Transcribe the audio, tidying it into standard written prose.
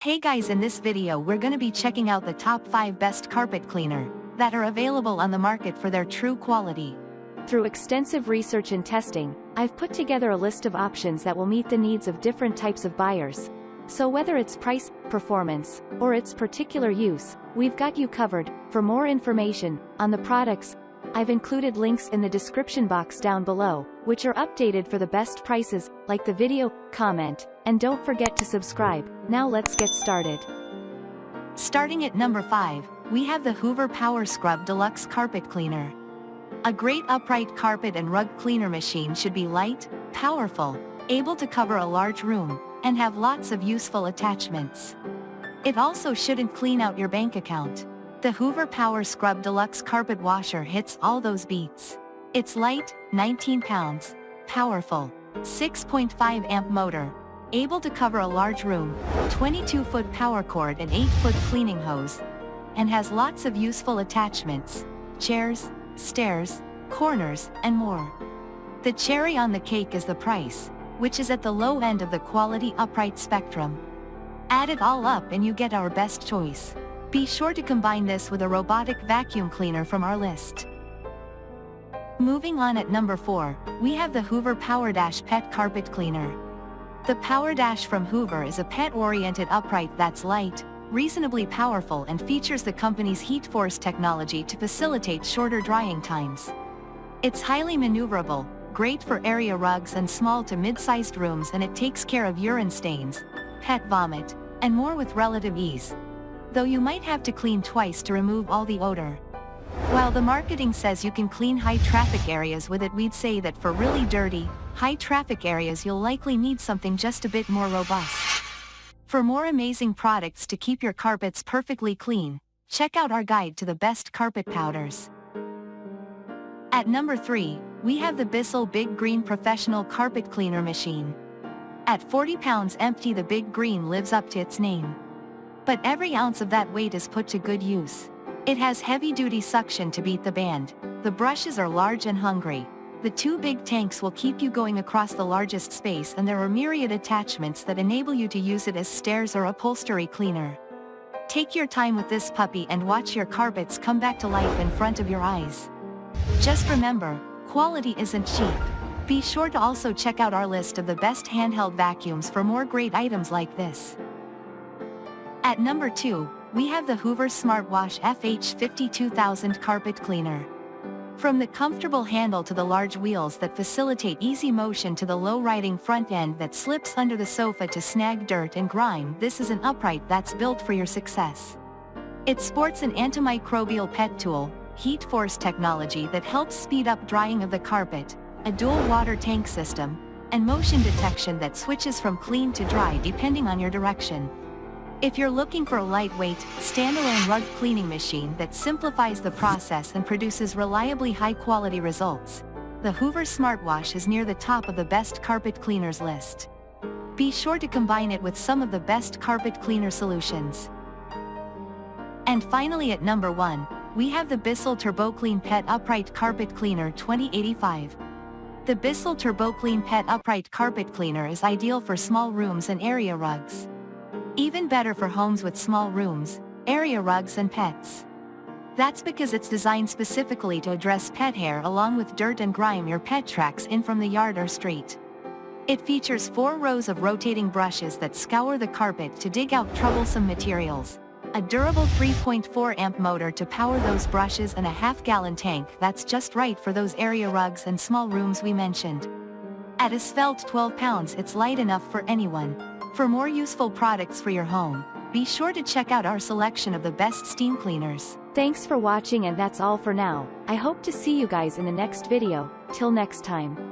Hey guys, in this video we're gonna be checking out the top 5 best carpet cleaner that are available on the market for their true quality. Through extensive research and testing, I've put together a list of options that will meet the needs of different types of buyers. So whether it's price, performance, or its particular use, we've got you covered. For more information on the products, I've included links in the description box down below, which are updated for the best prices. Like the video, comment, and don't forget to subscribe. Now let's get started. Starting at number 5, we have the Hoover Power Scrub Deluxe Carpet Cleaner. A great upright carpet and rug cleaner machine should be light, powerful, able to cover a large room, and have lots of useful attachments. It also shouldn't clean out your bank account. The Hoover Power Scrub Deluxe Carpet Washer hits all those beats. It's light, 19 pounds, powerful, 6.5 amp motor, able to cover a large room, 22-foot power cord and 8-foot cleaning hose, and has lots of useful attachments, chairs, stairs, corners, and more. The cherry on the cake is the price, which is at the low end of the quality upright spectrum. Add it all up and you get our best choice. Be sure to combine this with a robotic vacuum cleaner from our list. Moving on, at number 4, we have the Hoover PowerDash Pet Carpet Cleaner. The PowerDash from Hoover is a pet-oriented upright that's light, reasonably powerful, and features the company's heat force technology to facilitate shorter drying times. It's highly maneuverable, great for area rugs and small to mid-sized rooms, and it takes care of urine stains, pet vomit, and more with relative ease. Though you might have to clean twice to remove all the odor. While the marketing says you can clean high-traffic areas with it, we'd say that for really dirty, high-traffic areas you'll likely need something just a bit more robust. For more amazing products to keep your carpets perfectly clean, check out our guide to the best carpet powders. At number 3, we have the Bissell Big Green Professional Carpet Cleaner Machine. At 40 pounds empty, the Big Green lives up to its name. But every ounce of that weight is put to good use. It has heavy-duty suction to beat the band, the brushes are large and hungry, the 2 big tanks will keep you going across the largest space, and there are myriad attachments that enable you to use it as stairs or upholstery cleaner. Take your time with this puppy and watch your carpets come back to life in front of your eyes. Just remember, quality isn't cheap. Be sure to also check out our list of the best handheld vacuums for more great items like this. At number 2, we have the Hoover Smartwash FH52000 Carpet Cleaner. From the comfortable handle to the large wheels that facilitate easy motion to the low-riding front end that slips under the sofa to snag dirt and grime, this is an upright that's built for your success. It sports an antimicrobial pet tool, heat force technology that helps speed up drying of the carpet, a dual water tank system, and motion detection that switches from clean to dry depending on your direction. If you're looking for a lightweight, standalone rug cleaning machine that simplifies the process and produces reliably high-quality results, the Hoover Smartwash is near the top of the best carpet cleaners list. Be sure to combine it with some of the best carpet cleaner solutions. And finally, at number 1, we have the Bissell Turboclean Pet Upright Carpet Cleaner 2085. The Bissell Turboclean Pet Upright Carpet Cleaner is ideal for small rooms and area rugs. Even better for homes with small rooms, area rugs, and pets. That's because it's designed specifically to address pet hair along with dirt and grime your pet tracks in from the yard or street. It features 4 rows of rotating brushes that scour the carpet to dig out troublesome materials, a durable 3.4 amp motor to power those brushes, and a half-gallon tank that's just right for those area rugs and small rooms we mentioned. At a svelte 12 pounds, it's light enough for anyone. For more useful products for your home, be sure to check out our selection of the best steam cleaners. Thanks for watching, and that's all for now. I hope to see you guys in the next video. Till next time.